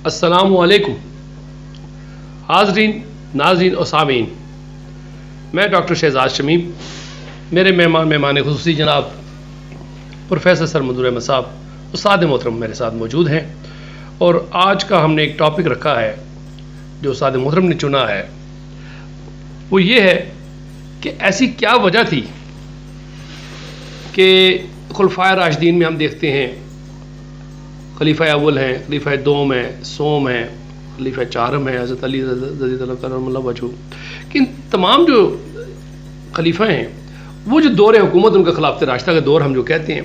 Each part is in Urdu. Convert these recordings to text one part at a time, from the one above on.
السلام علیکم حاضرین ناظرین اور سامعین، میں ڈاکٹر شہزاد شمیم، میرے مہمان خصوصی جناب پروفیسر سر منظور احمد صاحب استاد محترم میرے ساتھ موجود ہیں، اور آج کا ہم نے ایک ٹاپک رکھا ہے جو استاد محترم نے چنا ہے، وہ یہ ہے کہ ایسی کیا وجہ تھی کہ خلفائے راشدین میں ہم دیکھتے ہیں خلیفہ اول ہیں، خلیفہ دوم ہیں، سوم ہیں، خلیفہ چارم ہیں، حضرت علی رضی اللہ کرم اللہ وجہہ، کہ ان تمام جو خلیفہ ہیں وہ جو دور حکومت ان کا خلافت راشدہ کا دور ہم جو کہتے ہیں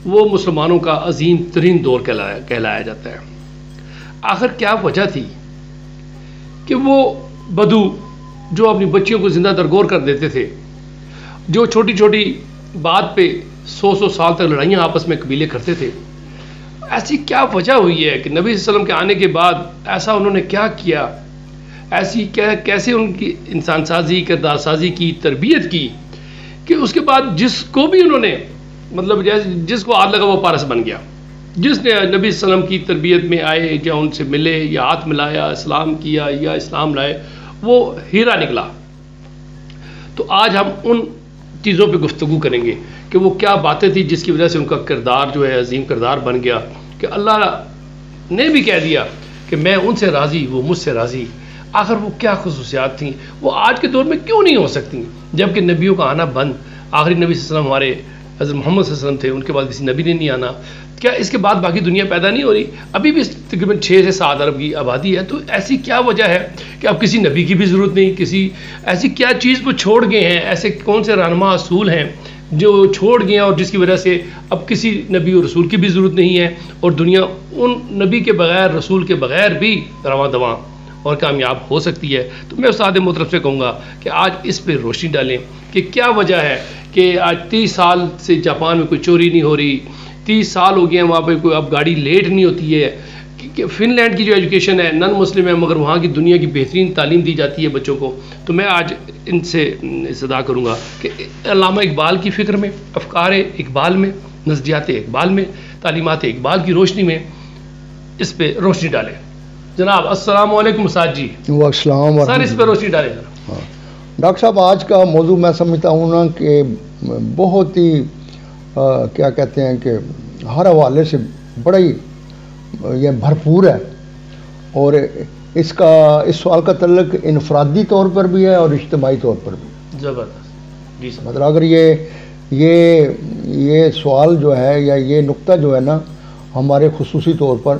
وہ مسلمانوں کا عظیم ترین دور کہلایا جاتا ہے۔ آخر کیا وجہ تھی کہ وہ بدو جو اپنی بچیوں کو زندہ درگور کر دیتے تھے، جو چھوٹی چھوٹی بات پہ 100 سال تک لڑائیاں آپس میں قبیلے کرتے تھے، ایسی کیا وجہ ہوئی ہے کہ نبی صلی اللہ علیہ وسلم کے آنے کے بعد ایسا انہوں نے کیا کیا، ایسی کیسے ان کی انسان سازی، کردار سازی کی، تربیت کی کہ اس کے بعد جس کو بھی انہوں نے مطلب جس کو ہاتھ لگا وہ پارس بن گیا، جس نے نبی صلی اللہ علیہ وسلم کی تربیت میں آئے یا ان سے ملے یا ہاتھ ملایا، اسلام کیا یا اسلام لائے، وہ ہیرا نکلا۔ تو آج ہم ان چیزوں پہ گفتگو کریں گے کہ وہ کیا باتیں تھیں جس کی وجہ سے ان کا کردار جو ہے عظیم کردار بن گیا، کہ اللہ نے بھی کہہ دیا کہ میں ان سے راضی، وہ مجھ سے راضی۔ آخر وہ کیا خصوصیات تھیں، وہ آج کے دور میں کیوں نہیں ہو سکتی، جبکہ نبیوں کا آنا بند، آخری نبی صلی اللہ علیہ وسلم ہمارے حضرت محمد صلی اللہ علیہ وسلم تھے، ان کے بعد کسی نبی نے نہیں آنا، کیا اس کے بعد باقی دنیا پیدا نہیں ہو رہی؟ ابھی بھی تقریباً 6 سے 7 ارب کی آبادی ہے، تو ایسی کیا وجہ ہے کہ اب کسی نبی کی بھی ضرورت نہیں، کسی ایسی کیا چیز کو چھوڑ گئے ہیں، ایسے کون سے رہنما اصول ہیں جو چھوڑ گئے ہیں اور جس کی وجہ سے اب کسی نبی اور رسول کی بھی ضرورت نہیں ہے، اور دنیا ان نبی کے بغیر، رسول کے بغیر بھی رواں دواں اور کامیاب ہو سکتی ہے۔ تو میں استاد محترم سے کہوں گا کہ آج اس پہ روشنی ڈالیں کہ کیا وجہ ہے کہ آج 30 سال سے جاپان میں کوئی چوری نہیں ہو رہی، 30 سال ہو گئے ہیں وہاں پہ کوئی اب گاڑی لیٹ نہیں ہوتی ہے، کہ فن لینڈ کی جو ایجوکیشن ہے نن مسلم ہے مگر وہاں کی دنیا کی بہترین تعلیم دی جاتی ہے بچوں کو۔ تو میں آج ان سے استدعا کروں گا کہ علامہ اقبال کی فکر میں، افکار اقبال میں، نظریات اقبال میں، تعلیمات اقبال کی روشنی میں اس پہ روشنی ڈالیں۔ جناب السلام علیکم استاد جی۔ السلام سر اس پہ روشنی ڈالیں۔ ڈاکٹر صاحب، آج کا موضوع میں سمجھتا ہوں نا کہ بہت ہی کیا کہتے ہیں کہ ہر حوالے سے بڑا ہی یہ بھرپور ہے، اور اس سوال کا تعلق انفرادی طور پر بھی ہے اور اجتماعی طور پر بھی۔ زبردست جی سر۔ مطلب اگر یہ سوال جو ہے یا یہ نقطہ جو ہے نا ہمارے خصوصی طور پر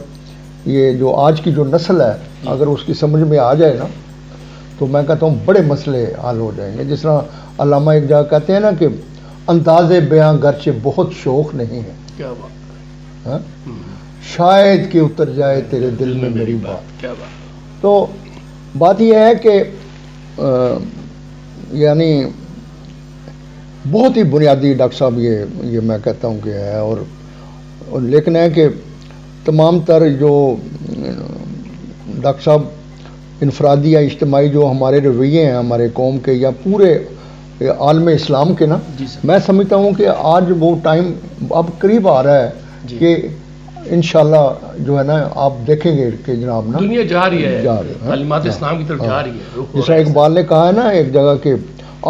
یہ جو آج کی جو نسل ہے اگر اس کی سمجھ میں آ جائے نا تو میں کہتا ہوں بڑے مسئلے حل ہو جائیں گے۔ جس طرح علامہ ایک جگہ کہتے ہیں نا کہ انداز بیاں گرچہ بہت شوق نہیں ہے، کیا بات، ہاں شاید کہ اتر جائے تیرے دل میں میری بات۔ کیا بات۔ تو بات یہ ہے کہ یعنی بہت ہی بنیادی ڈاکٹر صاحب یہ میں کہتا ہوں کہ ہے، اور لیکن ہے کہ تمام تر جو ڈاکٹر صاحب انفرادی یا اجتماعی جو ہمارے رویے ہیں ہمارے قوم کے یا پورے عالم اسلام کے نا، میں سمجھتا ہوں کہ آج وہ ٹائم اب قریب آ رہا ہے کہ انشاءاللہ جو ہے نا آپ دیکھیں گے کہ جناب نا دنیا جا رہی ہے، تعلیمات اسلام کی طرف جا رہی ہے۔ جس طرح اقبال نے کہا ہے نا ایک جگہ کہ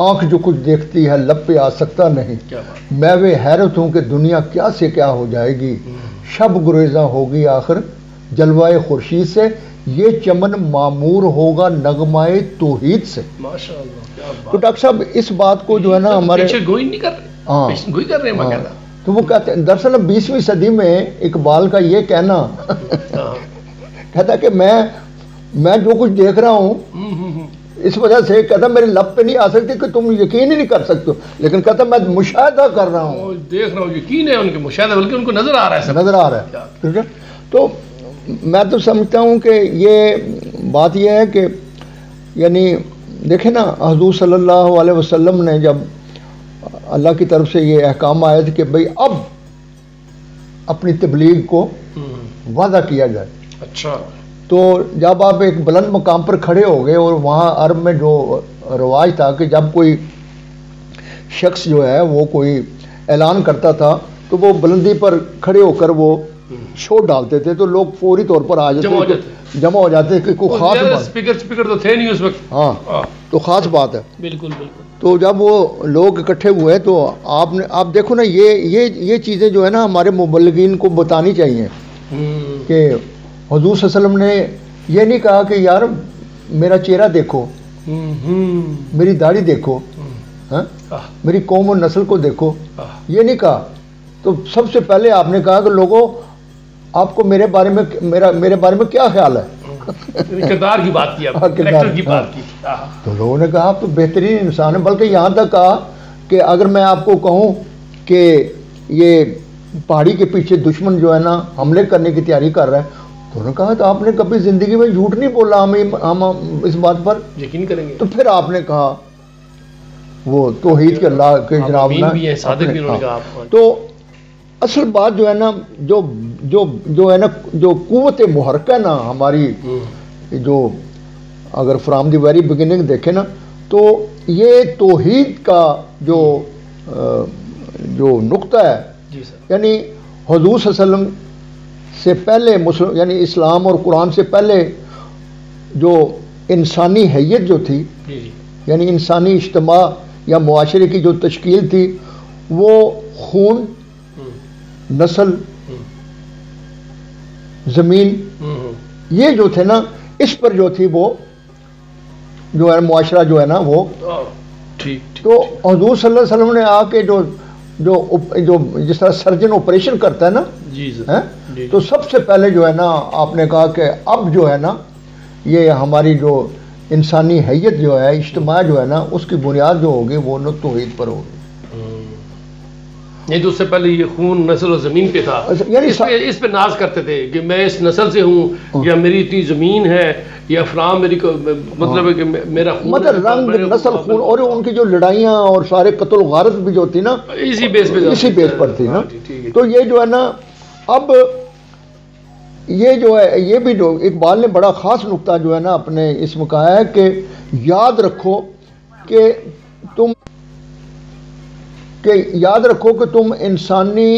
آنکھ جو کچھ دیکھتی ہے لب پہ آ سکتا نہیں، میں وہ حیرت ہوں کہ دنیا کیا سے کیا ہو جائے گی، شب گریزاں ہوگی آخر جلوائے خورشید سے، یہ چمن معمور ہوگا نغمائے توحید سے۔ تو ڈاکٹر صاحب اس بات کو جو ہے نا ہمارے گوئی نہیں کر رہے، گوئی کر رہے ہیں، تو وہ کہتے ہیں دراصل 20ویں صدی میں اقبال کا یہ کہنا کہتا کہ میں جو کچھ دیکھ رہا ہوں اس وجہ سے کہتا میرے لب پہ نہیں آ سکتی کہ تم یقین ہی نہیں کر سکتے، لیکن کہتا میں مشاہدہ کر رہا ہوں، دیکھ رہا ہوں، یقین ہے ان کے مشاہدہ، بلکہ ان کو نظر آ رہا ہے، نظر آ رہا ہے۔ ٹھیک ہے، تو میں تو سمجھتا ہوں کہ یہ بات یہ ہے کہ یعنی دیکھیں نا حضور صلی اللہ علیہ وسلم نے جب اللہ کی طرف سے یہ احکام آئے تھے کہ بھئی اب اپنی تبلیغ کو وعدہ کیا جائے، اچھا، تو جب آپ ایک بلند مقام پر کھڑے ہو گئے، اور وہاں عرب میں جو رواج تھا کہ جب کوئی شخص جو ہے وہ کوئی اعلان کرتا تھا تو وہ بلندی پر کھڑے ہو کر وہ شو ڈالتے تھے تو لوگ فوری طور پر آ جاتے جمع ہو جاتے کہ کوئی خاص بات، اسپیکر تو تھے نہیں اس وقت، ہاں تو خاص بات ہے. بالکل بالکل. تو جب وہ لوگ اکٹھے ہوئے تو آپ دیکھو نا یہ چیزیں جو ہے نا ہمارے مبلغین کو بتانی چاہیے کہ حضور صلی اللہ علیہ وسلم نے یہ نہیں کہا کہ یار میرا چہرہ دیکھو، میری داڑھی دیکھو، میری قوم و نسل کو دیکھو، یہ نہیں کہا. تو سب سے پہلے آپ نے کہا کہ لوگوں آپ کو میرے بارے میں کیا خیال ہے، کردار کی بات کی، کریکٹر کی بات کی. تو لوگوں نے کہا آپ تو بہترین انسان ہیں، بلکہ یہاں تک کہا کہ اگر میں آپ کو کہوں کہ یہ پہاڑی کے پیچھے دشمن جو ہے نا حملے کرنے کی تیاری کر رہا ہے، تو انہوں نے کہا تو آپ نے کبھی زندگی میں جھوٹ نہیں بولا، ہم اس بات پر یقین کریں گے. تو پھر آپ نے کہا وہ توحید کے اللہ کے جناب نا. تو اصل بات جو ہے نا جو ہے نا جو قوت محرکہ نا ہماری، جو اگر فرام دی ویری بگننگ دیکھیں نا تو یہ توحید کا جو نقطہ ہے، یعنی حضور صلی اللہ علیہ وسلم سے پہلے یعنی اسلام اور قرآن سے پہلے جو انسانی حیت جو تھی، یعنی انسانی اجتماع یا معاشرے کی جو تشکیل تھی، وہ خون، نسل، زمین، یہ جو تھے نا اس پر جو تھی وہ جو ہے معاشرہ جو ہے نا وہ. تو حضور صلی اللہ علیہ وسلم نے آ کے جو جس طرح سرجن آپریشن کرتا ہے نا، تو سب سے پہلے جو ہے نا آپ نے کہا کہ اب جو ہے نا یہ ہماری جو انسانی حیت جو ہے، اجتماع جو ہے نا، اس کی بنیاد جو ہوگی وہ توحید پر ہوگی. نہیں تو اس سے پہلے یہ خون، نسل اور زمین پہ تھا، یعنی اس پہ ناز کرتے تھے کہ میں اس نسل سے ہوں، یا میری اتنی زمین ہے، یا فلاں میری مطلب ہے کہ میرا خون، مطلب رنگ، نسل، خون، اور ان کی جو لڑائیاں اور سارے قتل و غارت بھی جو تھی نا اسی بیس پر تھی نا. تو یہ جو ہے نا اب یہ جو ہے یہ بھی جو اقبال نے بڑا خاص نقطہ جو ہے نا اپنے اس میں کہا ہے کہ یاد رکھو کہ تم انسانی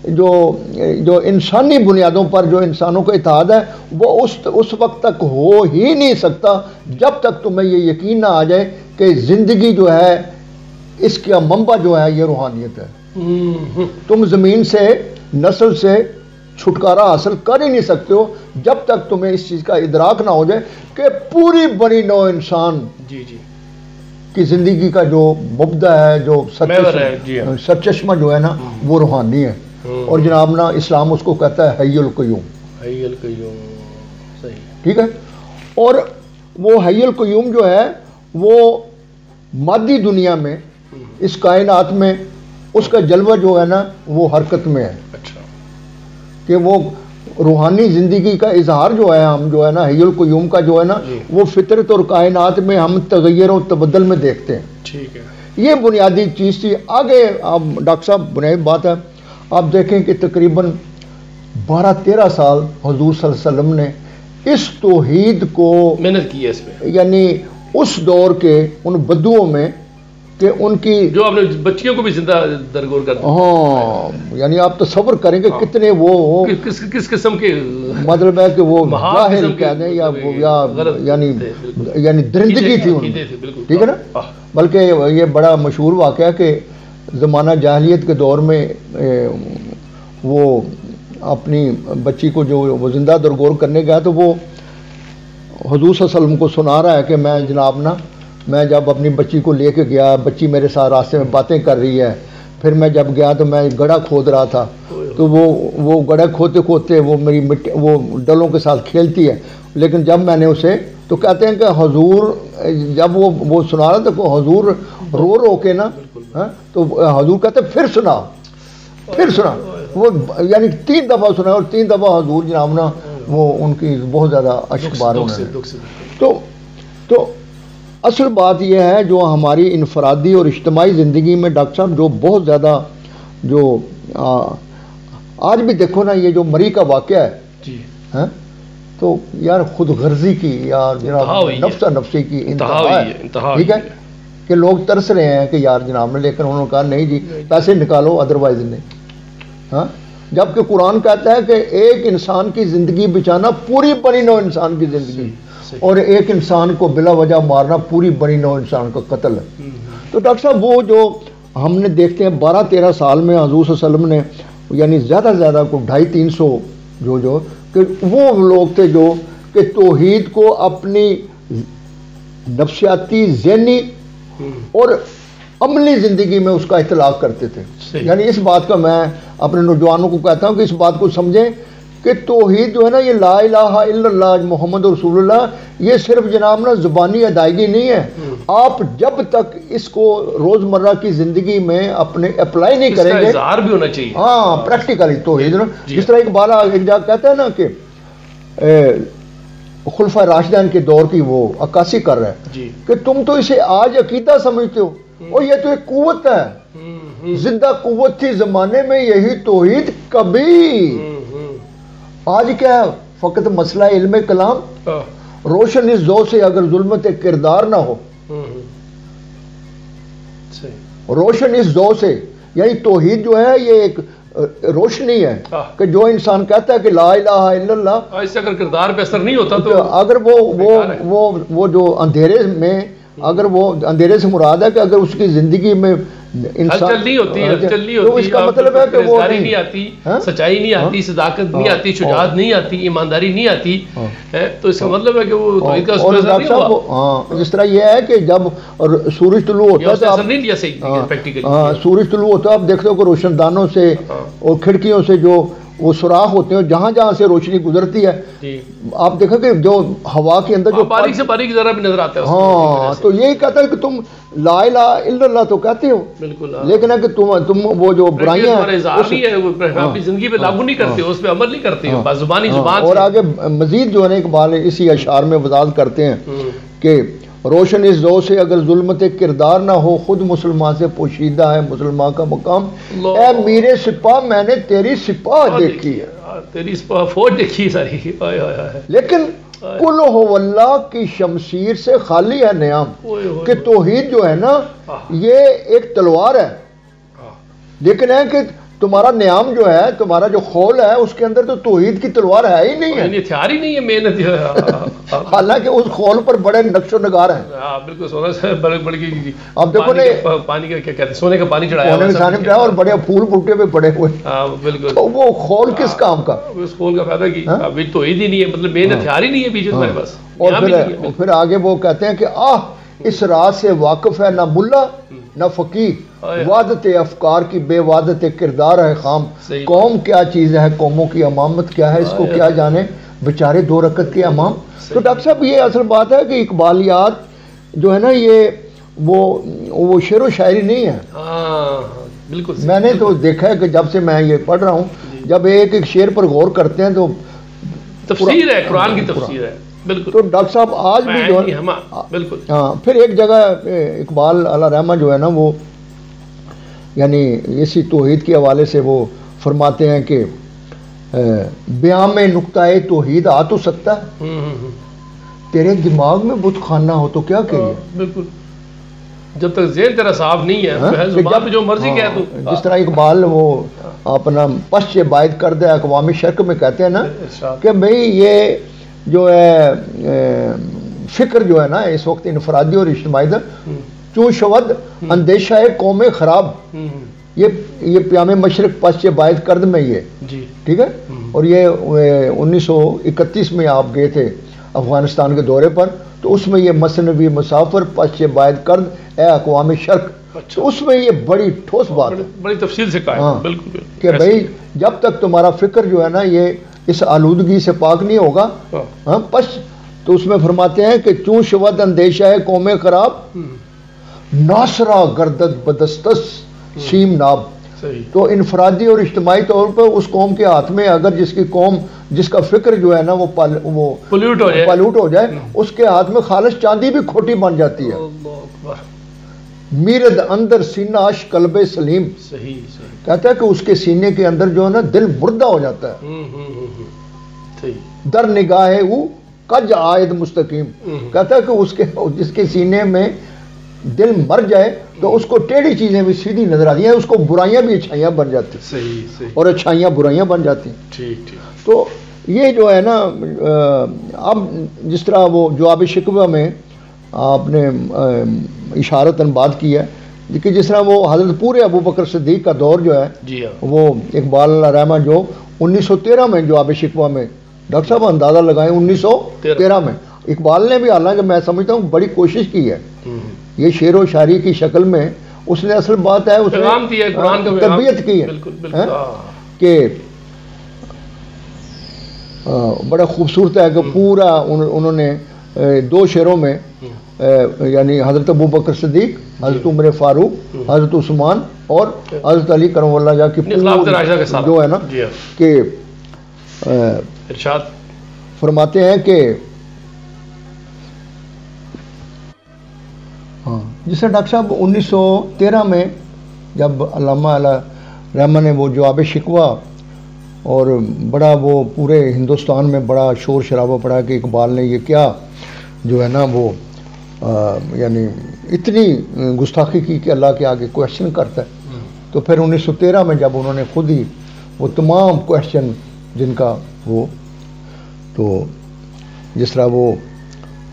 جو انسانی بنیادوں پر جو انسانوں کا اتحاد ہے وہ اس وقت تک ہو ہی نہیں سکتا جب تک تمہیں یہ یقین نہ آ جائے کہ زندگی جو ہے اس کا منبع جو ہے یہ روحانیت ہے. تم زمین سے، نسل سے چھٹکارا حاصل کر ہی نہیں سکتے ہو جب تک تمہیں اس چیز کا ادراک نہ ہو جائے کہ پوری بنی نوع انسان کی زندگی کا جو مبدا ہے، جو سرچشمہ جو ہے نا وہ روحانی ہے. اور جناب نا اسلام اس کو کہتا ہے حی القیوم. ٹھیک ہے. اور وہ حی القیوم جو ہے وہ مادی دنیا میں، اس کائنات میں اس کا جلوہ جو ہے نا وہ حرکت میں ہے. کہ وہ روحانی زندگی کا اظہار جو ہے ہم جو ہے نا حی القیوم کا جو ہے نا وہ فطرت اور کائنات میں ہم تغیر و تبدل میں دیکھتے ہیں. ٹھیک ہے. یہ بنیادی چیز تھی. آگے آپ ڈاکٹر صاحب بنیادی بات ہے، آپ دیکھیں کہ تقریباً 12-13 سال حضور صلی اللہ علیہ وسلم نے اس توحید کو محنت کی ہے اس پہ، یعنی اس دور کے ان بدوؤں میں کہ ان کی جو آپ نے بچیوں کو بھی زندہ درگور کر دیا. ہاں یعنی آپ تصور کریں کہ کتنے وہ کس قسم کے مطلب ہے کہ وہ جاہل کہہ دیں یا یعنی درندگی تھی ان. ٹھیک ہے نا. بلکہ یہ بڑا مشہور واقعہ کہ زمانہ جاہلیت کے دور میں وہ اپنی بچی کو جو وہ زندہ درگور کرنے گیا تو وہ حضور صلی اللہ علیہ وسلم کو سنا رہا ہے کہ میں جناب نا میں جب اپنی بچی کو لے کے گیا، بچی میرے ساتھ راستے میں باتیں کر رہی ہے، پھر میں جب گیا تو میں گڑھا کھود رہا تھا، تو وہ گڑھا کھودتے وہ میری مٹی وہ ڈلوں کے ساتھ کھیلتی ہے. لیکن جب میں نے اسے تو کہتے ہیں کہ حضور جب وہ سنا رہا تو حضور رو کے نا تو حضور کہتے پھر سنا وہ یعنی 3 دفعہ سنا اور 3 دفعہ حضور جناب نا وہ ان کی بہت زیادہ اشک بار ہونے. تو اصل بات یہ ہے جو ہماری انفرادی اور اجتماعی زندگی میں ڈاکٹر صاحب جو بہت زیادہ جو آج بھی دیکھو نا یہ جو مری کا واقعہ ہے تو یار خود غرضی کی یا جناب نفسی کی انتہا ہے. ٹھیک ہے کہ لوگ ترس رہے ہیں کہ یار جناب نے، لیکن انہوں نے کہا نہیں جی پیسے نکالو ادروائز نہیں. ہاں جبکہ قرآن کہتا ہے کہ ایک انسان کی زندگی بچانا پوری بنی نوع انسان کی زندگی، اور ایک انسان کو بلا وجہ مارنا پوری بنی نوع انسان کا قتل ہے۔ تو ڈاکٹر صاحب وہ جو ہم نے دیکھتے ہیں 12-13 سال میں حضور صلی اللہ علیہ وسلم نے یعنی زیادہ سے زیادہ کو 250-300 جو کہ وہ لوگ تھے جو کہ توحید کو اپنی نفسیاتی، ذہنی اور عملی زندگی میں اس کا اطلاق کرتے تھے۔ یعنی اس بات کا میں اپنے نوجوانوں کو کہتا ہوں کہ اس بات کو سمجھیں کہ توحید جو ہے نا، یہ لا الہ الا اللہ محمد رسول اللہ، یہ صرف جناب نا زبانی ادائیگی نہیں ہے۔ آپ جب تک اس کو روزمرہ کی زندگی میں اپنے اپلائی نہیں کریں گے، اظہار بھی ہونا چاہیے، ہاں پریکٹیکلی توحید نا، جس طرح اقبال ایک جگہ کہتا ہے نا کہ خلفۂ راشدین کے دور کی وہ عکاسی کر رہا ہے کہ تم تو اسے آج عقیدہ سمجھتے ہو، اور یہ تو ایک قوت ہے، زندہ قوت تھی زمانے میں یہی توحید کبھی۔ آج کیا ہے؟ فقط مسئلہ علم کلام، روشن اس ذو سے اگر ظلمت کردار نہ ہو، روشن اس ذو سے، یعنی توحید جو ہے یہ ایک روشنی ہے کہ جو انسان کہتا ہے کہ لا الہ الا اللہ، اس سے اگر کردار پہ اثر نہیں ہوتا تو اگر وہ جو اندھیرے میں، اگر وہ اندھیرے سے مراد ہے کہ اگر اس کی زندگی میں انسان ہلچل نہیں ہوتی، تو اس کا مطلب ہے کہ وہ نہیں آتی، سچائی نہیں آتی، صداقت نہیں آتی، شجاعت نہیں آتی، ایمانداری نہیں آتی، تو اس کا مطلب ہے کہ وہ توحید کا اثر نہیں ہوا۔ ہاں، جس طرح یہ ہے کہ جب سورج طلوع ہوتا ہے تو اثر نہیں لیا صحیح پریکٹیکلی، ہاں سورج طلوع ہوتا ہے آپ دیکھتے ہو کہ روشن دانوں سے اور کھڑکیوں سے جو وہ سوراخ ہوتے ہیں جہاں جہاں سے روشنی گزرتی ہے، آپ دیکھیں کہ جو ہوا کے اندر جو باریک سے باریک ذرا بھی نظر آتا ہے، ہاں تو یہی کہتا ہے کہ تم لا الہ الا اللہ تو کہتے ہو، بالکل، لیکن ہے کہ تم وہ جو برائیاں اپنی زندگی پہ لاگو نہیں کرتے ہو، اس پہ عمل نہیں کرتے ہو، بس زبانی زبان۔ اور آگے مزید جو ہے نا اقبال اسی اشعار میں وضاحت کرتے ہیں کہ روشن اس ذو سے اگر ظلمت کردار نہ ہو، خود مسلمان سے پوشیدہ ہے مسلمان کا مقام، اے میرے سپاہ میں نے تیری سپاہ دیکھی ہے، تیری فوج دیکھی ساری، لیکن کل ہو اللہ کی شمشیر سے خالی ہے نیام، کہ توحید جو ہے نا یہ ایک تلوار ہے، لیکن ہے کہ تمہارا نیام جو ہے، تمہارا جو خول ہے، اس کے اندر تو توحید کی تلوار ہے ہی نہیں ہے، ہتھیار ہی نہیں ہے، محنت جو ہے، حالانکہ اس خول پر بڑے نقش و نگار ہیں۔ بالکل، سونا سے بڑی اب دیکھو نا پانی کا کیا کہتے ہیں، سونے کا پانی چڑھایا اور بڑے پھول بوٹے پہ پڑے ہوئے، بالکل، تو وہ خول کس کام کا؟ اس خول کا فائدہ کی ابھی توحید ہی نہیں ہے، مطلب مین ہتھیار ہی نہیں ہے بیچ میں بس۔ اور پھر آگے وہ کہتے ہیں کہ اس راز سے واقف ہے نہ ملا نہ فقیہ، وعدت افکار کی بے وعدت کردار ہے خام، قوم کیا چیز ہے، قوموں کی امامت کیا ہے، اس کو کیا جانے بیچارے 2 رکعت کے امام۔ تو ڈاکٹر صاحب یہ اصل بات ہے کہ اقبالیات جو ہے نا یہ وہ شعر و شاعری نہیں ہے، بالکل۔ میں نے تو دیکھا ہے کہ جب سے میں یہ پڑھ رہا ہوں، جب ایک ایک شعر پر غور کرتے ہیں تو تفسیر ہے، قرآن کی تفسیر ہے، بالکل۔ تو ڈاکٹر صاحب آج بھی جو ہے بالکل، ہاں پھر ایک جگہ اقبال علیہ رحمہ جو ہے نا وہ یعنی اسی توحید کے حوالے سے وہ فرماتے ہیں کہ بیان میں نقطۂ توحید آ تو سکتا ہے، تیرے دماغ میں بت خانہ ہو تو کیا کہیے، بالکل، جب تک ذہن تیرا صاف نہیں ہے زبان پہ جو مرضی کہہ تو۔ جس طرح اقبال وہ اپنا پشچ باعث کردہ اقوام شرق میں کہتے ہیں نا کہ بھئی یہ جو ہے فکر جو ہے نا اس وقت انفرادی اور اجتماعی تھا، چون شود اندیشہ ہے قوم خراب، یہ پیام مشرق پشچ باعث کرد میں یہ ٹھیک ہے، اور یہ 1931 میں آپ گئے تھے افغانستان کے دورے پر، تو اس میں یہ مثنوی مسافر پشچ باعث کرد اے اقوام شرق، تو اس میں یہ بڑی ٹھوس بات ہے، بڑی تفصیل سے کہا ہے، بالکل، کہ بھئی جب تک تمہارا فکر جو ہے نا یہ اس آلودگی سے پاک نہیں ہوگا پش، تو اس میں فرماتے ہیں کہ چون شود اندیشہ ہے قوم خراب، ناصرہ گردد بدستس سیم ناب، تو انفرادی اور اجتماعی طور پر اس قوم کے ہاتھ میں اگر جس کی قوم جس کا فکر جو ہے نا وہ پالوٹ ہو جائے، اس کے ہاتھ میں خالص چاندی بھی کھوٹی بن جاتی ہے۔ میرد اندر سینہ اش قلب سلیم، کہتا ہے کہ اس کے سینے کے اندر جو ہے نا دل مردہ ہو جاتا ہے، در نگاہ او کج آید مستقیم، کہتا ہے کہ جس کے سینے میں دل مر جائے تو اس کو ٹیڑھی چیزیں بھی سیدھی نظر آتی ہیں، اس کو برائیاں بھی اچھائیاں بن جاتی ہیں، صحیح اور اچھائیاں برائیاں بن جاتی ہیں۔ ٹھیک تو یہ جو ہے نا، اب جس طرح وہ جواب شکوہ میں آپ نے اشارتاً بات کی ہے کہ جس طرح وہ حضرت پورے ابو بکر صدیق کا دور جو ہے، جی ہاں، وہ اقبال علیہ رحمہ جو 1913 میں جواب شکوہ میں، ڈاکٹر صاحب اندازہ لگائیں 1913 میں اقبال نے بھی، حالانکہ میں سمجھتا ہوں بڑی کوشش کی ہے، یہ شعر و شاعری کی شکل میں اس نے، اصل بات ہے اس نے تربیت کی ہے کہ بڑا خوبصورت ہے کہ پورا انہوں نے 2 شعروں میں یعنی حضرت ابو بکر صدیق، حضرت عمر فاروق، حضرت عثمان اور حضرت علی کرم اللہ جا کی جو ہے نا کہ ارشاد فرماتے ہیں کہ جس سے ڈاکٹر صاحب 1913 میں جب علامہ علیہ رحمہ نے وہ جواب شکوہ، اور بڑا وہ پورے ہندوستان میں بڑا شور شرابہ پڑا کہ اقبال نے یہ کیا جو ہے نا وہ یعنی اتنی گستاخی کی کہ اللہ کے آگے کویشچن کرتا ہے۔ تو پھر 1913 میں جب انہوں نے خود ہی وہ تمام کویشچن جن کا وہ، تو جس طرح وہ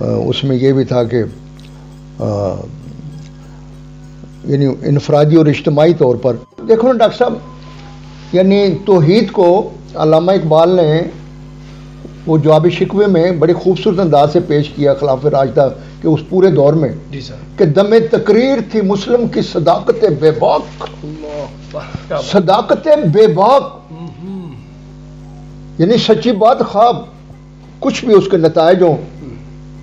اس میں یہ بھی تھا کہ یعنی انفرادی اور اجتماعی طور پر دیکھو نا ڈاکٹر صاحب، یعنی توحید کو علامہ اقبال نے وہ جواب شکوے میں بڑے خوبصورت انداز سے پیش کیا خلافہ راشدہ کے اس پورے دور میں کہ دم تقریر تھی مسلم کی صداقت بے باک، صداقت بے باک، یعنی سچی بات خواب کچھ بھی اس کے نتائج ہوں،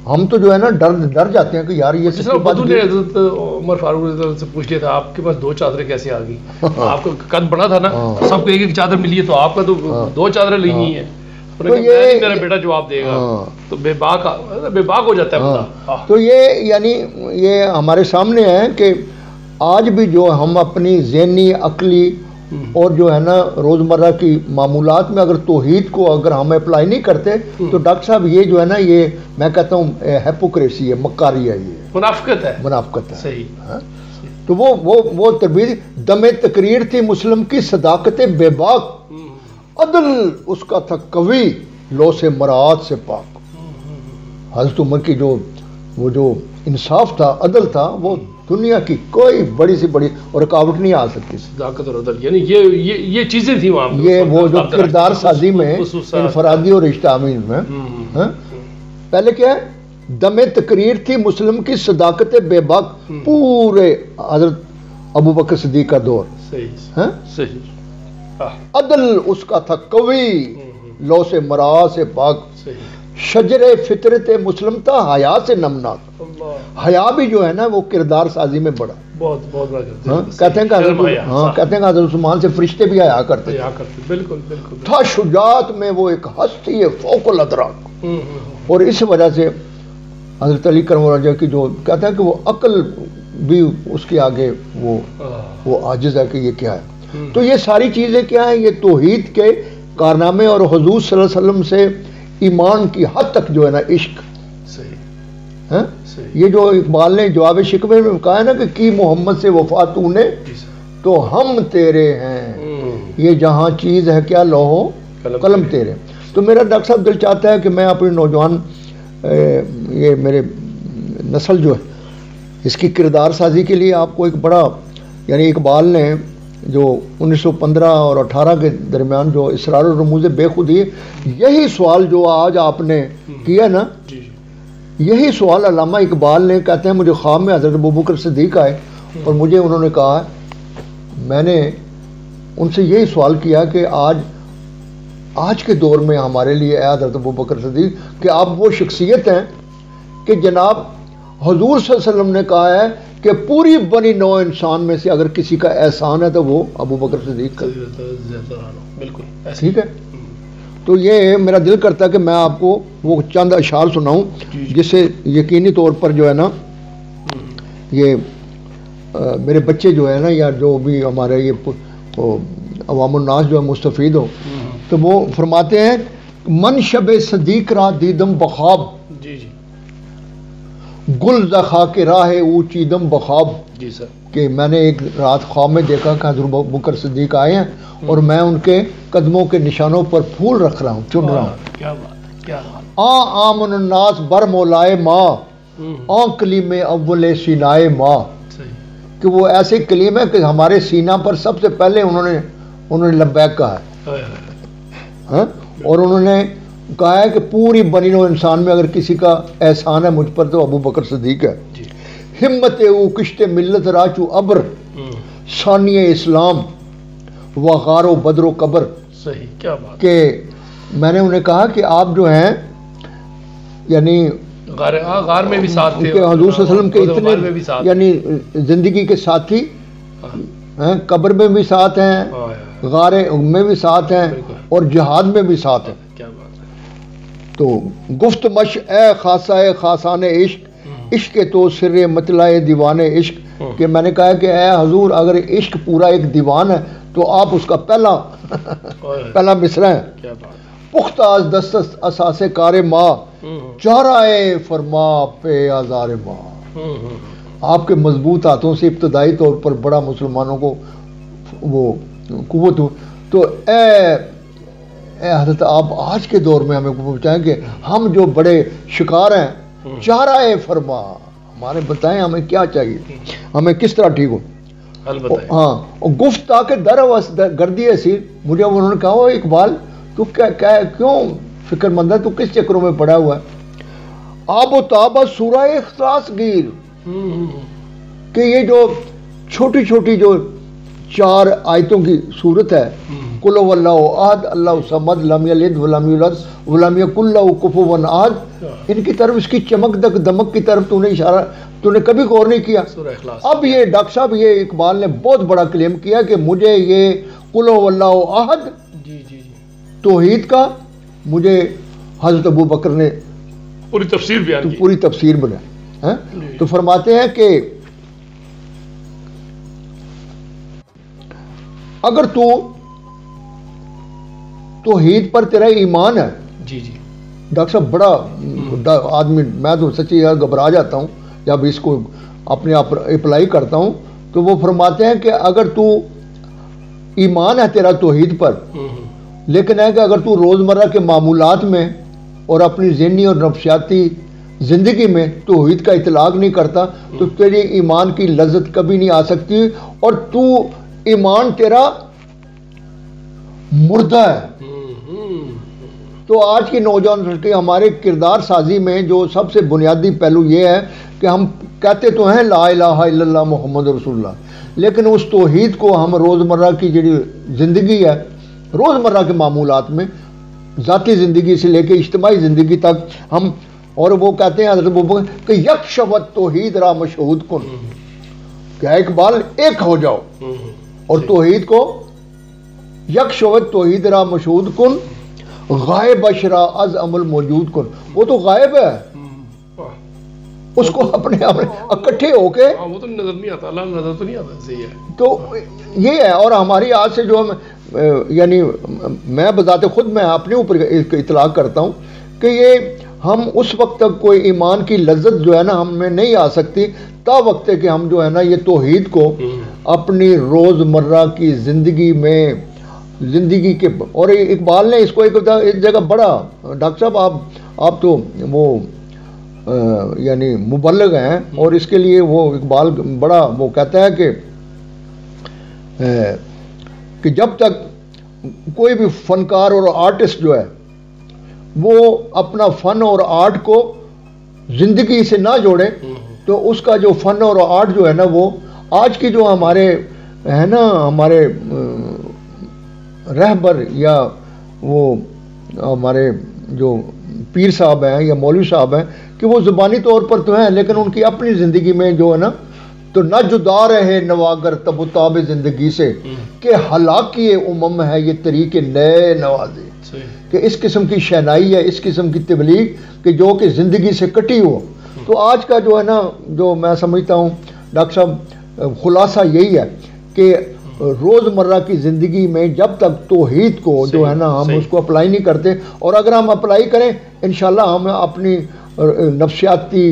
ہم تو جو ہے نا ڈر جاتے ہیں کہ یار یہ جس طرح بدو نے حضرت عمر فاروق سے پوچھ لیا تھا آپ کے پاس 2 چادریں کیسے آ گئی، آپ کا قد بڑا تھا نا، سب کو ایک چادر ملی ہے تو آپ کا تو 2 چادریں لینی ہیں، تو یہ میرا بیٹا جواب دے گا، تو بے باک ہو جاتا ہے بندہ۔ تو یہ یعنی یہ ہمارے سامنے ہے کہ آج بھی جو ہم اپنی ذہنی عقلی اور جو ہے نا روزمرہ کی معمولات میں اگر توحید کو اگر ہم اپلائی نہیں کرتے تو ڈاکٹر صاحب یہ جو ہے نا، یہ میں کہتا ہوں ہیپوکریسی ہے، مکاری ہے، یہ منافقت ہے۔ صحیح۔ تو وہ تربیت دم تقریر تھی مسلم کی صداقت بے باک، عدل اس کا تھا قوی، لو سے مراعات سے پاک۔ حضرت عمر کی جو انصاف تھا، عدل تھا، وہ دنیا کی کوئی بڑی سی بڑی رکاوٹ نہیں آ سکتی۔ صداقت اور عدل یعنی یہ چیزیں تھیں وہاں پہ، یہ وہ جو کردار سازی میں انفرادی اور اجتماعی میں پہلے کیا ہے، دم تقریر تھی مسلم کی صداقت بے باک، پورے حضرت ابو بکر صدیق کا دور، صحیح، عدل اس کا تھا قوی، لو سے مرا سے پاک، شجر فطرت مسلم تھا، حیا سے نمناک۔ حیا بھی جو ہے نا وہ کردار سازی میں بڑا، کہتے ہیں کہ حضرت عثمان سے فرشتے بھی حیا کرتے تھا، شجاعت میں وہ ایک ہستی ہے فوق الادراک، اور اس وجہ سے حضرت علی کرم اللہ کی جو کہتا ہے کہ وہ عقل بھی اس کے آگے وہ عاجز ہے کہ یہ کیا ہے۔ تو یہ ساری چیزیں کیا ہیں، یہ توحید کے کارنامے اور حضور صلی اللہ علیہ وسلم سے ایمان کی حد تک جو ہے نا عشق، یہ جو اقبال نے جواب شکوے میں کہا ہے نا کہ کی محمد سے وفا تو نے تو ہم تیرے ہیں، یہ جہاں چیز ہے کیا لوہو قلم تیرے۔ تو میرا ڈاکٹر صاحب دل چاہتا ہے کہ میں اپنے نوجوان یہ میرے نسل جو ہے اس کی کردار سازی کے لیے آپ کو ایک بڑا، یعنی اقبال نے جو 1915 اور 18 کے درمیان جو اسرار و رموز بے خودی، یہی سوال جو آج آپ نے کیا نا، یہی سوال علامہ اقبال نے، کہتے ہیں مجھے خواب میں حضرت ابوبکر صدیق آئے اور مجھے انہوں نے کہا، میں نے ان سے یہی سوال کیا کہ آج کے دور میں ہمارے لیے اے حضرت ابوبکر صدیق کہ آپ وہ شخصیت ہیں کہ جناب حضور صلی اللہ علیہ وسلم نے کہا ہے کہ پوری بنی نوع انسان میں سے اگر کسی کا احسان ہے تو وہ ابوبکر صدیق کا، بالکل ٹھیک ہے۔ تو یہ میرا دل کرتا ہے کہ میں آپ کو وہ چند اشعار سناؤں جس سے یقینی طور پر جو ہے نا یہ میرے بچے جو ہے نا یا جو بھی ہمارے یہ عوام الناس جو ہے مستفید ہو۔ تو وہ فرماتے ہیں من شب صدیق را دیدم بخواب گل زخا کے راہ او چیدم بخواب، جی سر، کہ میں نے ایک رات خواب میں دیکھا کہ حضرت ابوبکر صدیق آئے ہیں اور میں ان کے قدموں کے نشانوں پر پھول رکھ رہا ہوں، چن رہا ہوں۔ کیا بات، کیا بات، آمن الناس بر مولائے ماں، کلیم اول سینائے ماں، کہ وہ ایسے کلیم ہے کہ ہمارے سینہ پر سب سے پہلے انہوں نے لبیک کہا ہے، ہاں؟ اور انہوں نے کہا ہے کہ پوری بنی نوع انسان میں اگر کسی کا احسان ہے مجھ پر تو ابو بکر صدیق ہے۔ ہمت او کشت ملت راچو ابر، ثانی اسلام وغار و بدر و قبر، صحیح، کیا بات، کہ میں نے انہیں کہا کہ آپ جو ہیں یعنی غار میں بھی ساتھ تھے، کہ حضور صلی اللہ علیہ وسلم کے غار میں بھی ساتھ، اتنے یعنی زندگی کے ساتھی ہیں، قبر میں بھی ساتھ ہیں، غار میں بھی ساتھ ہیں اور جہاد میں بھی ساتھ ہیں۔ کیا بات ہے، تو گفت مش اے خاصہ خاصان عشق، عشق تو سر مطلع دیوان عشق، کہ میں نے کہا کہ اے حضور اگر عشق پورا ایک دیوان ہے تو آپ اس کا پہلا مصرع ہے۔ کیا بات، پختہ از دست اساس کار ماں، چہرائے فرما پہ آزار ماں، آپ کے مضبوط ہاتھوں سے ابتدائی طور پر بڑا مسلمانوں کو وہ قوت ہو۔ تو اے حضرت آپ آج کے دور میں ہمیں پہنچائیں کہ ہم جو بڑے شکار ہیں، چہرائے فرما، ہمارے بتائیں ہمیں کیا چاہیے، ہمیں کس طرح ٹھیک ہو۔ ہاں، اور گفت تاکہ گردی ایسی، مجھے انہوں نے کہا اقبال تو کیوں فکر مند ہے، تو کس چکروں میں پڑا ہوا ہے؟ آب و تاب سورہ اخلاص گیر، کہ یہ جو چھوٹی چھوٹی جو 4 آیتوں کی صورت ہے، قل هو اللہ احد اللہ الصمد لم یلد ولم یولد ولم یکن لہ کفوا احد، ان کی طرف، اس کی چمک دمک کی طرف تو نے اشارہ، تو نے کبھی غور نہیں کیا۔ اب یہ ڈاکٹر صاحب، یہ اقبال نے بہت بڑا کلیم کیا کہ مجھے یہ قل هو اللہ احد توحید کا، مجھے حضرت ابو بکر نے پوری تفسیر بیان کی، پوری تفسیر بنا۔ تو فرماتے ہیں کہ اگر تو توحید پر تیرا ایمان ہے، جی جی ڈاکٹر صاحب بڑا آدمی، میں تو سچی گھبرا جاتا ہوں جب اس کو اپنے آپ اپلائی کرتا ہوں، تو وہ فرماتے ہیں کہ اگر تو ایمان ہے تیرا توحید پر، لیکن ہے کہ اگر تو روزمرہ کے معمولات میں اور اپنی ذہنی اور نفسیاتی زندگی میں توحید کا اطلاق نہیں کرتا تو تیری ایمان کی لذت کبھی نہیں آ سکتی، اور تو ایمان تیرا مردہ ہے۔ تو آج کی نوجوان کے ہمارے کردار سازی میں جو سب سے بنیادی پہلو یہ ہے کہ ہم کہتے تو ہیں لا الہ الا اللہ محمد رسول اللہ، لیکن اس توحید کو ہم روزمرہ کی جو زندگی ہے، روزمرہ کے معمولات میں، ذاتی زندگی سے لے کے اجتماعی زندگی تک ہم، اور وہ کہتے ہیں حضرت ابوبکر کہ یک شود توحید را مشہود کن، کہ اقبال ایک ہو جاؤ اور توحید کو یک شود توحید را مشہود کن، غائب اشرا از عمل موجود کن، وہ تو غائب ہے، اس کو اپنے اکٹھے ہو کے، وہ تو نظر نہیں آتا، اللہ نظر تو نہیں آتا، صحیح ہے۔ تو یہ ہے، اور ہماری آج سے جو ہم یعنی میں بذات خود میں اپنے اوپر اطلاق کرتا ہوں کہ یہ ہم اس وقت تک کوئی ایمان کی لذت جو ہے نا ہم میں نہیں آ سکتی تا وقت ہے کہ ہم جو ہے نا یہ توحید کو اپنی روزمرہ کی زندگی میں، زندگی کے، اور اقبال نے اس کو ایک جگہ بڑا، ڈاکٹر صاحب آپ تو وہ یعنی مبلغ ہیں، اور اس کے لیے وہ اقبال بڑا وہ کہتا ہے کہ جب تک کوئی بھی فنکار اور آرٹسٹ جو ہے وہ اپنا فن اور آرٹ کو زندگی سے نہ جوڑے تو اس کا جو فن اور آرٹ جو ہے نا وہ آج کی جو ہمارے ہے نا ہمارے رہبر یا وہ ہمارے جو پیر صاحب ہیں یا مولوی صاحب ہیں کہ وہ زبانی طور پر تو ہیں لیکن ان کی اپنی زندگی میں جو ہے نا تو نہ جدا رہے نواگر تب و تاب زندگی سے کہ ہلاکی امم ہے یہ طریق نئے نوازے، کہ اس قسم کی شہنائی ہے، اس قسم کی تبلیغ کہ جو کہ زندگی سے کٹی ہو۔ تو آج کا جو ہے نا جو میں سمجھتا ہوں ڈاکٹر صاحب خلاصہ یہی ہے کہ روزمرہ کی زندگی میں جب تک توحید کو جو ہے نا ہم اس کو اپلائی نہیں کرتے، اور اگر ہم اپلائی کریں انشاءاللہ ہم اپنی نفسیاتی